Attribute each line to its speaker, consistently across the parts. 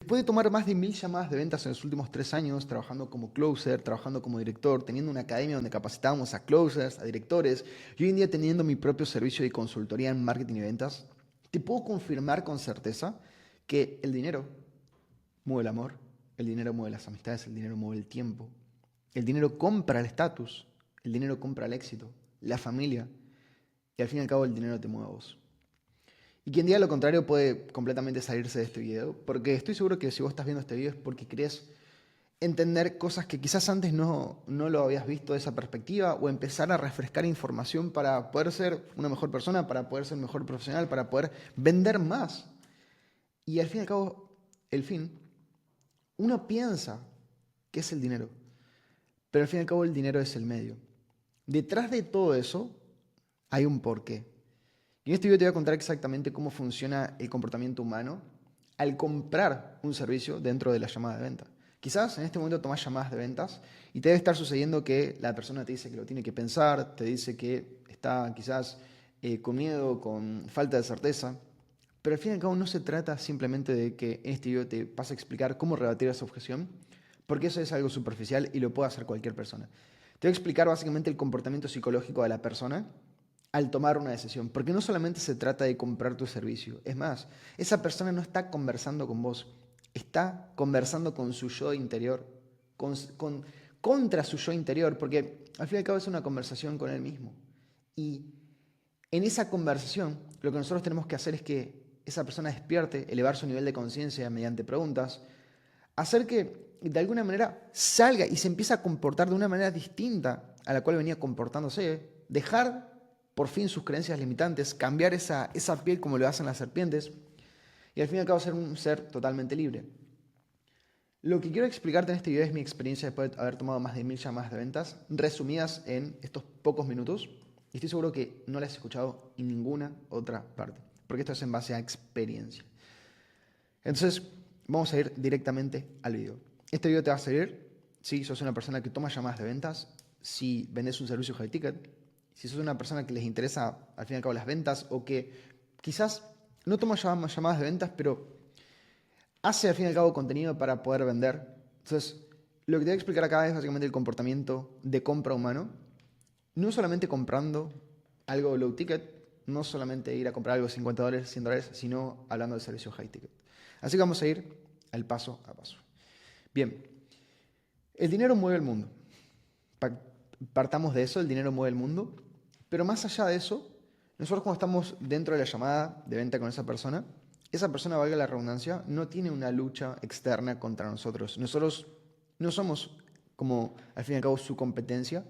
Speaker 1: Después de tomar más de 1000 llamadas de ventas en los últimos 3 años, trabajando como closer, trabajando como director, teniendo una academia donde capacitábamos a closers, a directores, y hoy en día teniendo mi propio servicio de consultoría en marketing y ventas, te puedo confirmar con certeza que el dinero mueve el amor, el dinero mueve las amistades, el dinero mueve el tiempo, el dinero compra el estatus, el dinero compra el éxito, la familia, y al fin y al cabo el dinero te mueve a vos. Y quien diga lo contrario puede completamente salirse de este video, porque estoy seguro que si vos estás viendo este video es porque querés entender cosas que quizás antes no lo habías visto de esa perspectiva, o empezar a refrescar información para poder ser una mejor persona, para poder ser un mejor profesional, para poder vender más. Y al fin y al cabo, el fin, uno piensa que es el dinero, pero al fin y al cabo el dinero es el medio. Detrás de todo eso hay un porqué. Y en este video te voy a contar exactamente cómo funciona el comportamiento humano al comprar un servicio dentro de la llamada de venta. Quizás en este momento tomas llamadas de ventas y te debe estar sucediendo que la persona te dice que lo tiene que pensar, te dice que está quizás con miedo, con falta de certeza. Pero al fin y al cabo no se trata simplemente de que en este video te pase a explicar cómo rebatir esa objeción, porque eso es algo superficial y lo puede hacer cualquier persona. Te voy a explicar básicamente el comportamiento psicológico de la persona al tomar una decisión, porque no solamente se trata de comprar tu servicio, es más, esa persona no está conversando con vos, está conversando con su yo interior, contra su yo interior, porque al fin y al cabo es una conversación con él mismo. Y en esa conversación, lo que nosotros tenemos que hacer es que esa persona despierte, elevar su nivel de conciencia mediante preguntas, hacer que de alguna manera salga y se empiece a comportar de una manera distinta a la cual venía comportándose, dejar por fin sus creencias limitantes, cambiar esa piel como lo hacen las serpientes y al fin y al cabo ser un ser totalmente libre. Lo que quiero explicarte en este video es mi experiencia después de haber tomado más de 1000 llamadas de ventas, resumidas en estos pocos minutos, y estoy seguro que no las he escuchado en ninguna otra parte, porque esto es en base a experiencia. Entonces, vamos a ir directamente al video. Este video te va a servir si sos una persona que toma llamadas de ventas, si vendes un servicio high ticket, si sos una persona que les interesa al fin y al cabo las ventas, o que quizás no toma llamadas de ventas, pero hace al fin y al cabo contenido para poder vender. Entonces, lo que te voy a explicar acá es básicamente el comportamiento de compra humano, no solamente comprando algo low ticket, no solamente ir a comprar algo de $50, $100, sino hablando de servicios high ticket. Así que vamos a ir al paso a paso. Bien, el dinero mueve el mundo. Partamos de eso, el dinero mueve el mundo. Pero más allá de eso, nosotros cuando estamos dentro de la llamada de venta con esa persona, valga la redundancia, no tiene una lucha externa contra nosotros. Nosotros no somos como al fin y al cabo su competencia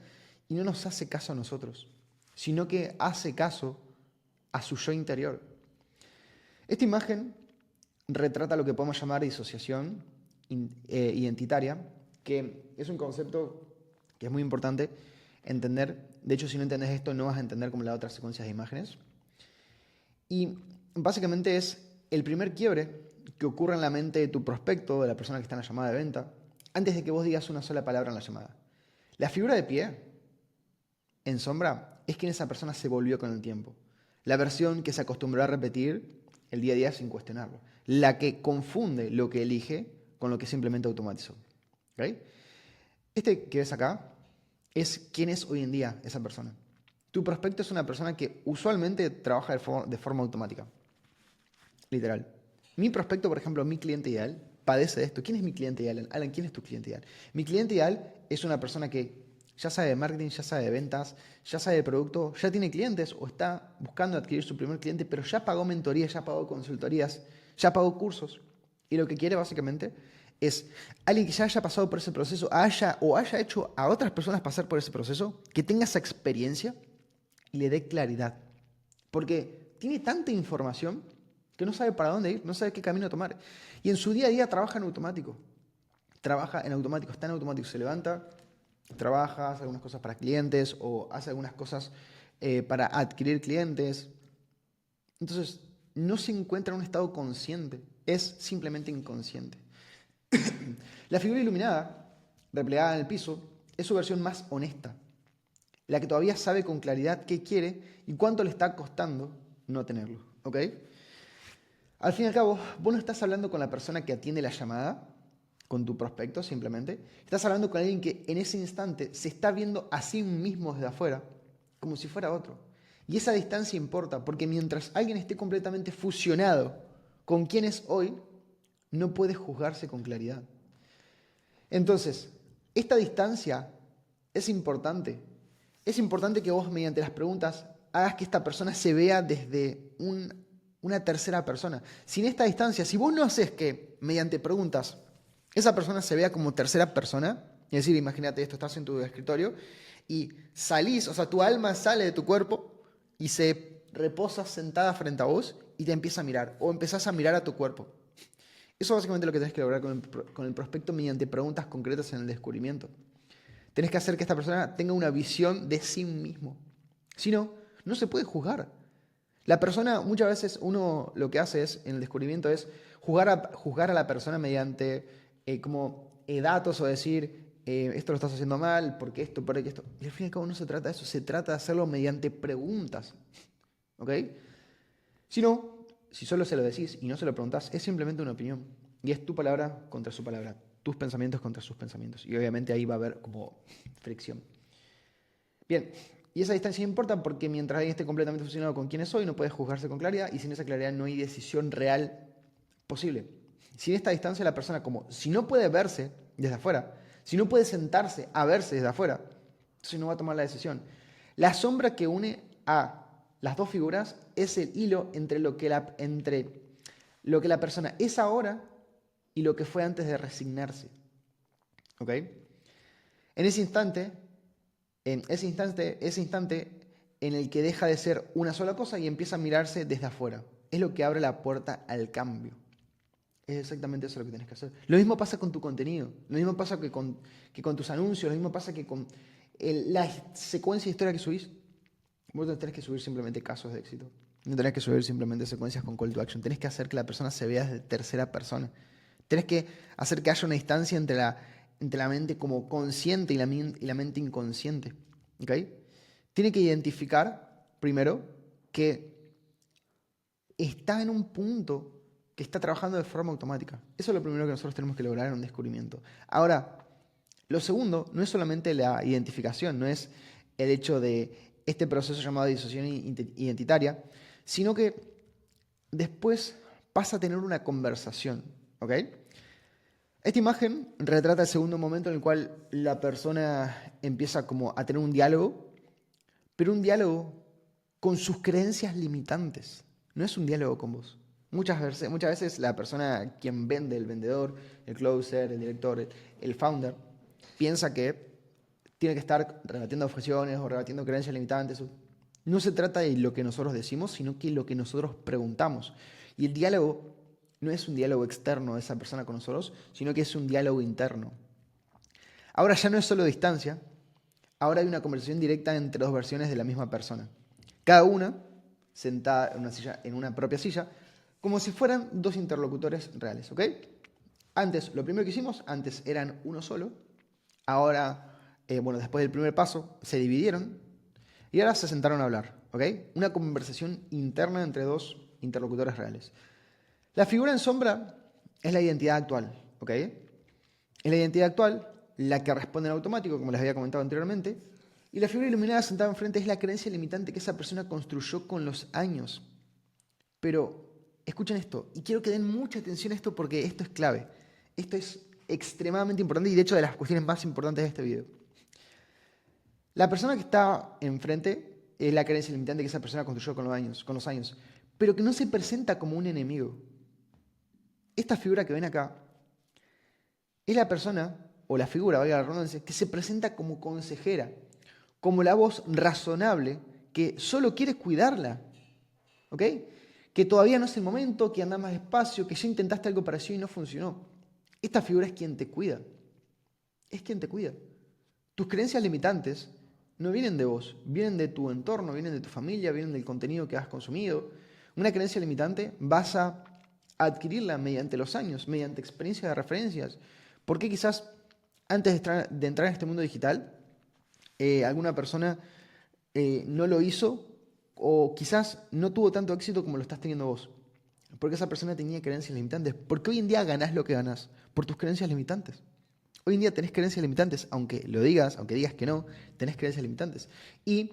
Speaker 1: y no nos hace caso a nosotros, sino que hace caso a su yo interior. Esta imagen retrata lo que podemos llamar disociación identitaria, que es un concepto que es muy importante entender. De hecho, si no entiendes esto, no vas a entender como la otra secuencia de imágenes. Y básicamente es el primer quiebre que ocurre en la mente de tu prospecto, de la persona que está en la llamada de venta, antes de que vos digas una sola palabra en la llamada. La figura de pie, en sombra, es quien esa persona se volvió con el tiempo. La versión que se acostumbró a repetir el día a día sin cuestionarlo. La que confunde lo que elige con lo que simplemente automatizó. ¿Okay? Este que ves acá es quién es hoy en día esa persona. Tu prospecto es una persona que usualmente trabaja de forma automática. Literal. Mi prospecto, por ejemplo, mi cliente ideal, padece de esto. ¿Quién es mi cliente ideal? Alan, ¿quién es tu cliente ideal? Mi cliente ideal es una persona que ya sabe de marketing, ya sabe de ventas, ya sabe de producto, ya tiene clientes o está buscando adquirir su primer cliente, pero ya pagó mentorías, ya pagó consultorías, ya pagó cursos. Y lo que quiere básicamente es alguien que ya haya pasado por ese proceso, haya hecho a otras personas pasar por ese proceso, que tenga esa experiencia y le dé claridad. Porque tiene tanta información que no sabe para dónde ir, no sabe qué camino tomar. Y en su día a día trabaja en automático. Trabaja en automático, está en automático, se levanta, trabaja, hace algunas cosas para clientes o hace algunas cosas para adquirir clientes. Entonces, no se encuentra en un estado consciente, es simplemente inconsciente. La figura iluminada, replegada en el piso, es su versión más honesta, la que todavía sabe con claridad qué quiere y cuánto le está costando no tenerlo. ¿Ok? Al fin y al cabo, vos no estás hablando con la persona que atiende la llamada, con tu prospecto simplemente. Estás hablando con alguien que en ese instante se está viendo a sí mismo desde afuera, como si fuera otro. Y esa distancia importa, porque mientras alguien esté completamente fusionado con quien es hoy, no puede juzgarse con claridad. Entonces, esta distancia es importante. Es importante que vos mediante las preguntas hagas que esta persona se vea desde una tercera persona. Sin esta distancia, si vos no haces que mediante preguntas esa persona se vea como tercera persona, es decir, imagínate esto, estás en tu escritorio y salís, o sea, tu alma sale de tu cuerpo y se reposa sentada frente a vos y te empieza a mirar, o empezás a mirar a tu cuerpo. Eso es básicamente lo que tienes que lograr con el prospecto mediante preguntas concretas en el descubrimiento. Tienes que hacer que esta persona tenga una visión de sí mismo. Si no, no se puede juzgar. La persona, muchas veces uno lo que hace es, en el descubrimiento, es juzgar a la persona mediante datos o decir, esto lo estás haciendo mal, porque esto, porque esto. Y al fin y al cabo no se trata de eso, se trata de hacerlo mediante preguntas. ¿Ok? Si no, si solo se lo decís y no se lo preguntás, es simplemente una opinión. Y es tu palabra contra su palabra, tus pensamientos contra sus pensamientos. Y obviamente ahí va a haber como fricción. Bien, y esa distancia importa porque mientras alguien esté completamente fusionado con quien es hoy, no puede juzgarse con claridad y sin esa claridad no hay decisión real posible. Sin esta distancia la persona, como si no puede verse desde afuera, si no puede sentarse a verse desde afuera, entonces no va a tomar la decisión. La sombra que une a las dos figuras es el hilo entre lo que la persona es ahora y lo que fue antes de resignarse. ¿Ok? En ese instante en el que deja de ser una sola cosa y empieza a mirarse desde afuera. Es lo que abre la puerta al cambio. Es exactamente eso lo que tienes que hacer. Lo mismo pasa con tu contenido, lo mismo pasa que con tus anuncios, lo mismo pasa que con la secuencia de historia que subís. Vos no tenés que subir simplemente casos de éxito. No tenés que subir simplemente secuencias con call to action. Tenés que hacer que la persona se vea desde tercera persona. Tenés que hacer que haya una distancia entre la mente como consciente y la mente inconsciente. ¿Ok? Tiene que identificar, primero, que está en un punto que está trabajando de forma automática. Eso es lo primero que nosotros tenemos que lograr en un descubrimiento. Ahora, lo segundo no es solamente la identificación, no es el hecho de este proceso llamado disociación identitaria, sino que después pasa a tener una conversación. ¿Ok? Esta imagen retrata el segundo momento en el cual la persona empieza como a tener un diálogo, pero un diálogo con sus creencias limitantes. No es un diálogo con vos. Muchas veces la persona, quien vende, el vendedor, el closer, el director, el founder, piensa que tiene que estar rebatiendo objeciones o rebatiendo creencias limitantes. No se trata de lo que nosotros decimos, sino que lo que nosotros preguntamos. Y el diálogo no es un diálogo externo de esa persona con nosotros, sino que es un diálogo interno. Ahora ya no es solo distancia, ahora hay una conversación directa entre dos versiones de la misma persona. Cada una sentada en una silla, en una propia silla, como si fueran dos interlocutores reales, ¿ok? Antes, lo primero que hicimos, antes eran uno solo, ahora, después del primer paso, se dividieron y ahora se sentaron a hablar, ¿ok? Una conversación interna entre dos interlocutores reales. La figura en sombra es la identidad actual, ¿ok? Es la identidad actual, la que responde en automático, como les había comentado anteriormente, y la figura iluminada sentada enfrente es la creencia limitante que esa persona construyó con los años. Pero escuchen esto, y quiero que den mucha atención a esto porque esto es clave. Esto es extremadamente importante y de hecho de las cuestiones más importantes de este video. La persona que está enfrente es la creencia limitante que esa persona construyó con los años, pero que no se presenta como un enemigo. Esta figura que ven acá es la persona, o la figura, valga la redundancia, que se presenta como consejera, como la voz razonable que solo quiere cuidarla, ¿ok? Que todavía no es el momento, que anda más despacio, que ya intentaste algo parecido y no funcionó. Esta figura es quien te cuida, es quien te cuida. Tus creencias limitantes no vienen de vos, vienen de tu entorno, vienen de tu familia, vienen del contenido que has consumido. Una creencia limitante vas a adquirirla mediante los años, mediante experiencias de referencias. Porque quizás antes de entrar en este mundo digital, alguna persona no lo hizo o quizás no tuvo tanto éxito como lo estás teniendo vos. Porque esa persona tenía creencias limitantes. Porque hoy en día ganás lo que ganás por tus creencias limitantes. Hoy en día tenés creencias limitantes, aunque lo digas, aunque digas que no, tenés creencias limitantes. Y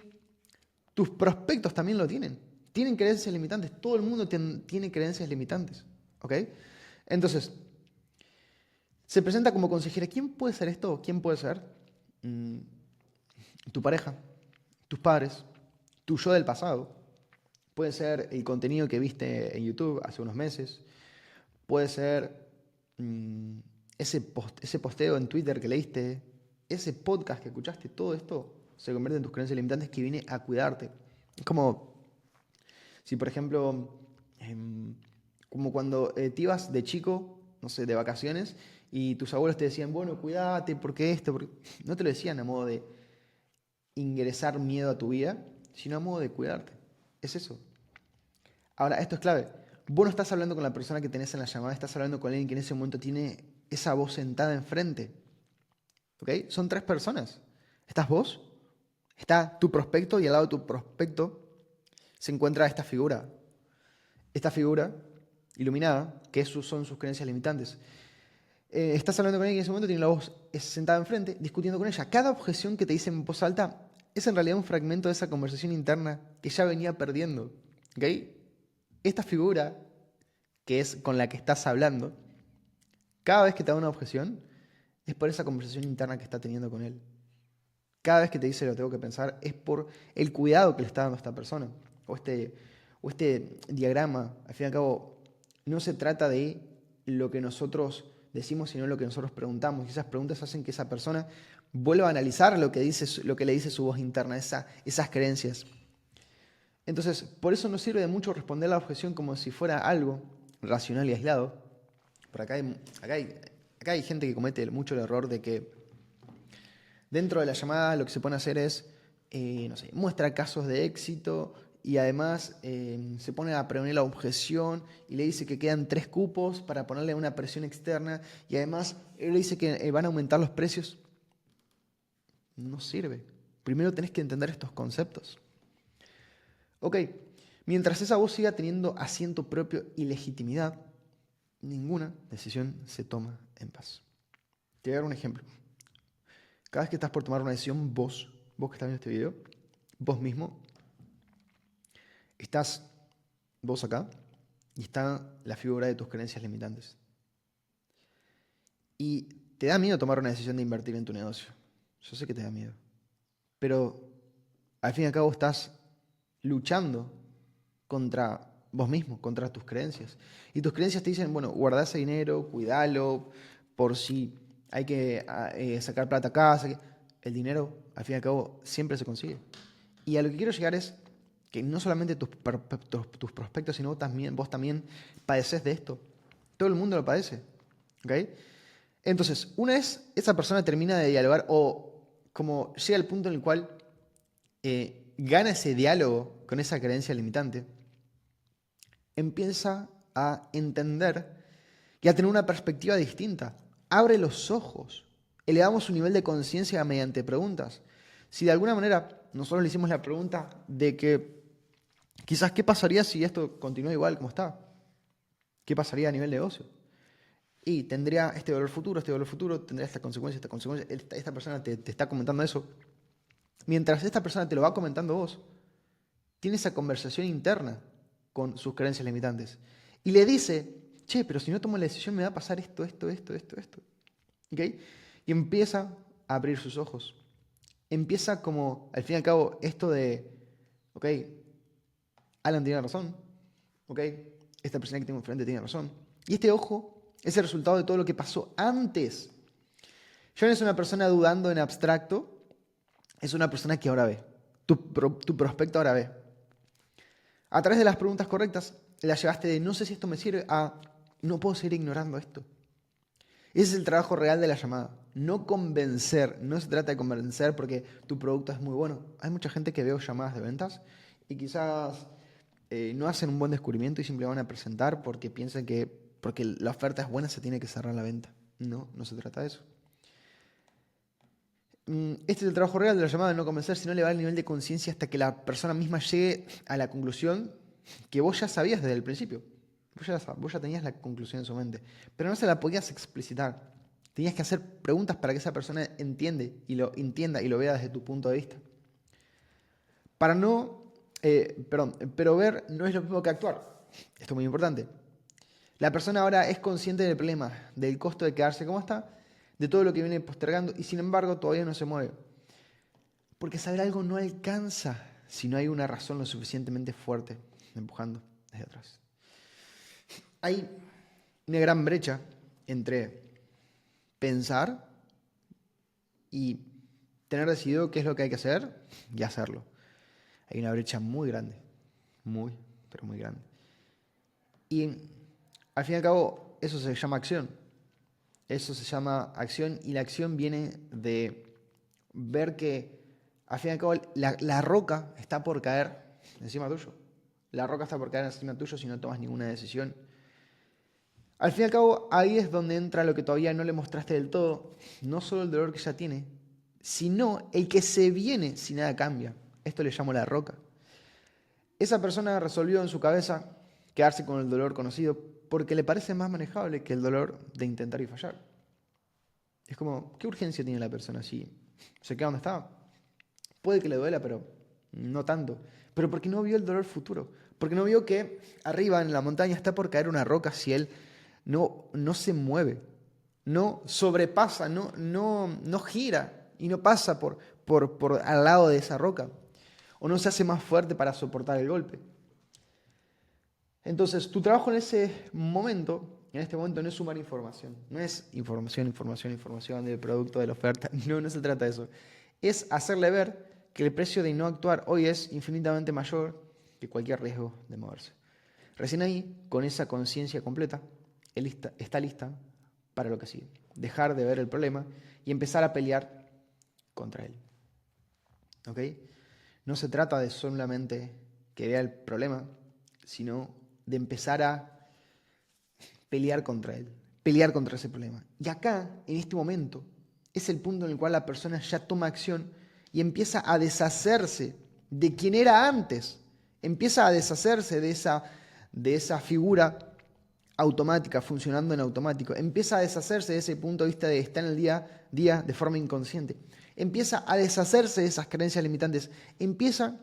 Speaker 1: tus prospectos también lo tienen. Tienen creencias limitantes. Todo el mundo tiene creencias limitantes. ¿Ok? Entonces, se presenta como consejera. ¿Quién puede ser esto? ¿Quién puede ser? Mm, Tu pareja, tus padres, tu yo del pasado. Puede ser el contenido que viste en YouTube hace unos meses. Puede ser mm, ese posteo en Twitter que leíste, ese podcast que escuchaste. Todo esto se convierte en tus creencias limitantes que viene a cuidarte. Es como si, por ejemplo, como cuando te ibas de chico, no sé, de vacaciones, y tus abuelos te decían, bueno, cuídate, porque esto, porque... No te lo decían a modo de ingresar miedo a tu vida, sino a modo de cuidarte. Es eso. Ahora, esto es clave. Vos no estás hablando con la persona que tenés en la llamada, estás hablando con alguien que en ese momento tiene esa voz sentada enfrente. ¿Ok? Son tres personas. Estás vos, está tu prospecto y al lado de tu prospecto se encuentra esta figura. Esta figura iluminada, que son sus creencias limitantes. Estás hablando con alguien que en ese momento tiene la voz sentada enfrente, discutiendo con ella. Cada objeción que te dice en voz alta es en realidad un fragmento de esa conversación interna que ya venía perdiendo. ¿Ok? Esta figura, que es con la que estás hablando, cada vez que te da una objeción, es por esa conversación interna que está teniendo con él. Cada vez que te dice lo tengo que pensar, es por el cuidado que le está dando a esta persona. O este diagrama, al fin y al cabo, no se trata de lo que nosotros decimos, sino lo que nosotros preguntamos. Y esas preguntas hacen que esa persona vuelva a analizar lo que le dice su voz interna, esas creencias. Entonces, por eso no sirve de mucho responder la objeción como si fuera algo racional y aislado. Por acá hay gente que comete mucho el error de que dentro de la llamada lo que se pone a hacer es, no sé, muestra casos de éxito y además se pone a prevenir la objeción y le dice que quedan 3 cupos para ponerle una presión externa y además él le dice que van a aumentar los precios. No sirve. Primero tenés que entender estos conceptos. Ok, mientras esa voz siga teniendo asiento propio y legitimidad, ninguna decisión se toma en paz. Te voy a dar un ejemplo. Cada vez que estás por tomar una decisión, vos que estás viendo este video, vos mismo, estás vos acá y está la figura de tus creencias limitantes. Y te da miedo tomar una decisión de invertir en tu negocio. Yo sé que te da miedo. Pero al fin y al cabo estás luchando contra vos mismo, contra tus creencias. Y tus creencias te dicen, bueno, guardá ese dinero, cuidalo, por si hay que sacar plata acá. El dinero, al fin y al cabo, siempre se consigue. Y a lo que quiero llegar es que no solamente tus prospectos, sino vos también padeces de esto. Todo el mundo lo padece. ¿Ok? Entonces, una vez esa persona termina de dialogar o como llega al punto en el cual gana ese diálogo con esa creencia limitante, empieza a entender y a tener una perspectiva distinta. Abre los ojos. Elevamos su nivel de conciencia mediante preguntas. Si de alguna manera nosotros le hicimos la pregunta de que quizás qué pasaría si esto continúa igual como está, qué pasaría a nivel de negocio. Y tendría este valor futuro, tendría esta consecuencia, esta persona te está comentando eso. Mientras esta persona te lo va comentando vos, tiene esa conversación interna con sus creencias limitantes. Y le dice, che, pero si no tomo la decisión me va a pasar esto. ¿Ok? Y empieza a abrir sus ojos. Empieza como, al fin y al cabo, esto de, ok, Alan tiene razón, ok, esta persona que tengo enfrente tiene razón. Y este ojo es el resultado de todo lo que pasó antes. Ya no es una persona dudando en abstracto, es una persona que ahora ve. Tu prospecto ahora ve. A través de las preguntas correctas, la llevaste de no sé si esto me sirve a no puedo seguir ignorando esto. Ese es el trabajo real de la llamada. No convencer, no se trata de convencer porque tu producto es muy bueno. Hay mucha gente que veo llamadas de ventas y quizás no hacen un buen descubrimiento y simplemente van a presentar porque piensan que porque la oferta es buena se tiene que cerrar la venta. No, no se trata de eso. Este es el trabajo real de la llamada de no convencer, sino elevar el nivel de conciencia hasta que la persona misma llegue a la conclusión que vos ya sabías desde el principio. Vos ya tenías la conclusión en su mente, pero no se la podías explicitar. Tenías que hacer preguntas para que esa persona entienda y lo vea desde tu punto de vista. Para no, pero ver no es lo mismo que actuar. Esto es muy importante. La persona ahora es consciente del problema, del costo de quedarse como está, de todo lo que viene postergando y sin embargo todavía no se mueve. Porque saber algo no alcanza si no hay una razón lo suficientemente fuerte empujando desde atrás. Hay una gran brecha entre pensar y tener decidido qué es lo que hay que hacer y hacerlo. Hay una brecha muy grande, pero muy grande. Y al fin y al cabo, eso se llama acción. Eso se llama acción y la acción viene de ver que al fin y al cabo la roca está por caer encima tuyo. La roca está por caer encima tuyo si no tomas ninguna decisión. Al fin y al cabo, ahí es donde entra lo que todavía no le mostraste del todo, no solo el dolor que ya tiene, sino el que se viene si nada cambia. Esto le llamo la roca. Esa persona resolvió en su cabeza quedarse con el dolor conocido porque le parece más manejable que el dolor de intentar y fallar. Es como, ¿qué urgencia tiene la persona si se queda donde está? Puede que le duela, pero no tanto. Pero porque no vio el dolor futuro. Porque no vio que arriba en la montaña está por caer una roca si él no se mueve, no sobrepasa, no gira y no pasa por al lado de esa roca. O no se hace más fuerte para soportar el golpe. Entonces, tu trabajo en este momento no es sumar información. No es información del producto, de la oferta. No se trata de eso. Es hacerle ver que el precio de no actuar hoy es infinitamente mayor que cualquier riesgo de moverse. Recién ahí, con esa conciencia completa, él está lista para lo que sigue. Dejar de ver el problema y empezar a pelear contra él. ¿Ok? No se trata de solamente que vea el problema, sino de empezar a pelear contra él, pelear contra ese problema. Y acá, en este momento, es el punto en el cual la persona ya toma acción y empieza a deshacerse de quien era antes. Empieza a deshacerse de esa figura automática, funcionando en automático. Empieza a deshacerse de ese punto de vista de estar en el día a día de forma inconsciente. Empieza a deshacerse de esas creencias limitantes. Empieza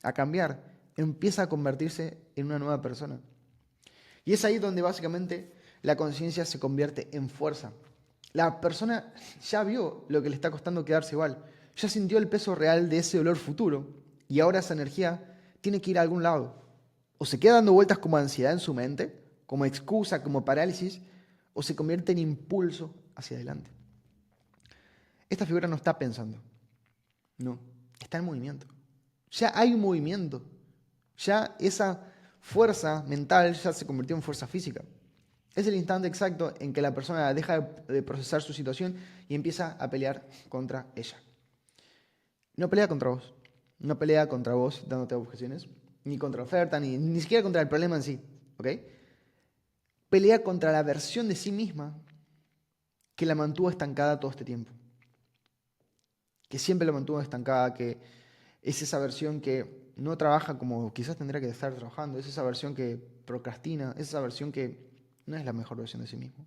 Speaker 1: a cambiar. Empieza a convertirse en una nueva persona. Y es ahí donde básicamente la conciencia se convierte en fuerza. La persona ya vio lo que le está costando quedarse igual. Ya sintió el peso real de ese dolor futuro. Y ahora esa energía tiene que ir a algún lado. O se queda dando vueltas como ansiedad en su mente, como excusa, como parálisis, o se convierte en impulso hacia adelante. Esta figura no está pensando. No, está en movimiento. Ya hay un movimiento. Ya esa fuerza mental ya se convirtió en fuerza física. Es el instante exacto en que la persona deja de procesar su situación y empieza a pelear contra ella. No pelea contra vos. No pelea contra vos dándote objeciones, ni contra la oferta, ni siquiera contra el problema en sí. ¿Ok? Pelea contra la versión de sí misma que la mantuvo estancada todo este tiempo. Que siempre la mantuvo estancada, que es esa versión que no trabaja como quizás tendría que estar trabajando, es esa versión que procrastina, es esa versión que no es la mejor versión de sí mismo.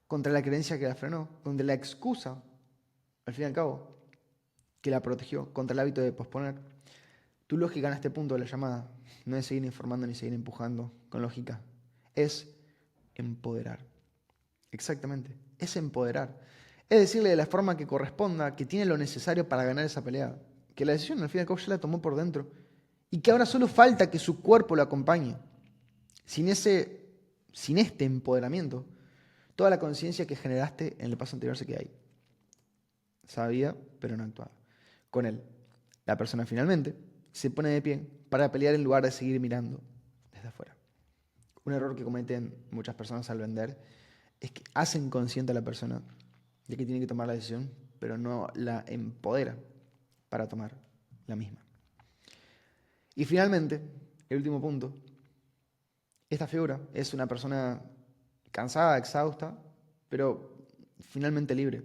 Speaker 1: Contra la creencia que la frenó, contra la excusa, al fin y al cabo, que la protegió, contra el hábito de posponer. Tu lógica en este punto de la llamada no es seguir informando ni seguir empujando con lógica, es empoderar. Exactamente, es empoderar. Es decirle de la forma que corresponda que tiene lo necesario para ganar esa pelea. Que la decisión al fin y al cabo ya la tomó por dentro. Y que ahora solo falta que su cuerpo lo acompañe. Sin este empoderamiento, toda la conciencia que generaste en el paso anterior se queda ahí. Sabía, pero no actuaba. Con él, la persona finalmente se pone de pie para pelear en lugar de seguir mirando desde afuera. Un error que cometen muchas personas al vender es que hacen consciente a la persona de que tiene que tomar la decisión, pero no la empodera para tomar la misma. Y finalmente, el último punto, esta figura es una persona cansada, exhausta, pero finalmente libre.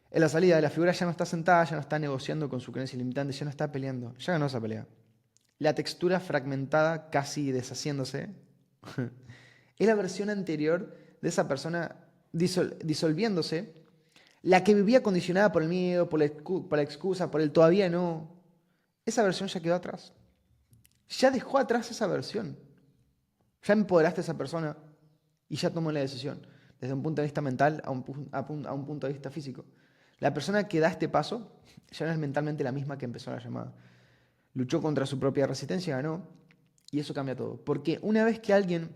Speaker 1: En la salida, la figura ya no está sentada, ya no está negociando con su creencia limitante, ya no está peleando, ya ganó esa pelea. la textura fragmentada casi deshaciéndose, es la versión anterior de esa persona disolviéndose, la que vivía condicionada por el miedo, por la excusa, por el todavía no. Esa versión ya quedó atrás. Ya dejó atrás esa versión. Ya empoderaste a esa persona y ya tomó la decisión, desde un punto de vista mental a un punto de vista físico. La persona que da este paso ya no es mentalmente la misma que empezó la llamada. Luchó contra su propia resistencia, ganó, y eso cambia todo. Porque una vez que alguien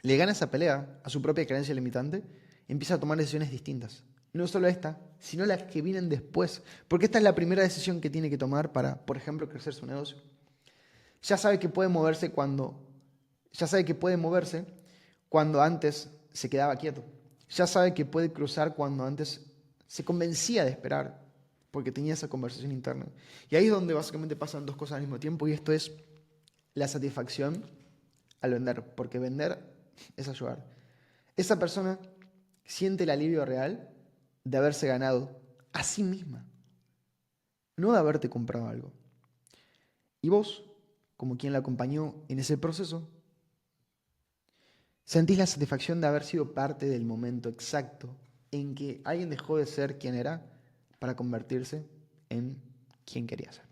Speaker 1: le gana esa pelea a su propia creencia limitante, empieza a tomar decisiones distintas. No solo esta, sino las que vienen después. Porque esta es la primera decisión que tiene que tomar para, por ejemplo, crecer su negocio. Ya sabe que puede moverse cuando antes se quedaba quieto. Ya sabe que puede cruzar cuando antes se convencía de esperar, porque tenía esa conversación interna. Y ahí es donde básicamente pasan dos cosas al mismo tiempo, y esto es la satisfacción al vender, porque vender es ayudar. Esa persona siente el alivio real de haberse ganado a sí misma, no de haberte comprado algo. Y vos, como quien la acompañó en ese proceso, sentís la satisfacción de haber sido parte del momento exacto en que alguien dejó de ser quien era para convertirse en quien quería ser.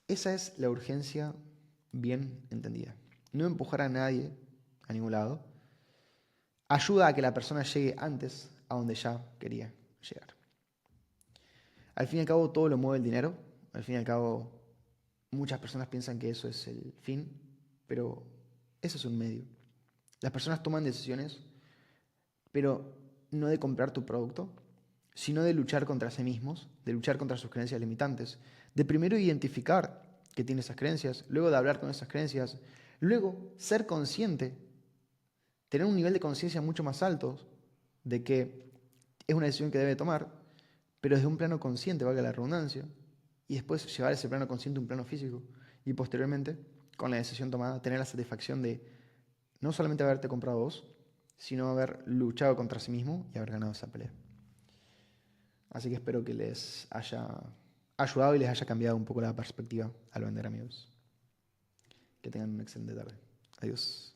Speaker 1: Esa es la urgencia bien entendida. No empujar a nadie a ningún lado ayuda a que la persona llegue antes a donde ya quería llegar. Al fin y al cabo, todo lo mueve el dinero. Al fin y al cabo, muchas personas piensan que eso es el fin, pero eso es un medio. Las personas toman decisiones, pero no de comprar tu producto, sino de luchar contra sí mismos, de luchar contra sus creencias limitantes, de primero identificar que tiene esas creencias, luego de hablar con esas creencias, luego ser consciente, tener un nivel de conciencia mucho más alto de que es una decisión que debe tomar, pero desde un plano consciente, valga la redundancia, y después llevar ese plano consciente a un plano físico, y posteriormente, con la decisión tomada, tener la satisfacción de no solamente haberte comprado vos, sino haber luchado contra sí mismo y haber ganado esa pelea. Así que espero que les haya ayudado y les haya cambiado un poco la perspectiva al vender, amigos. Que tengan una excelente tarde. Adiós.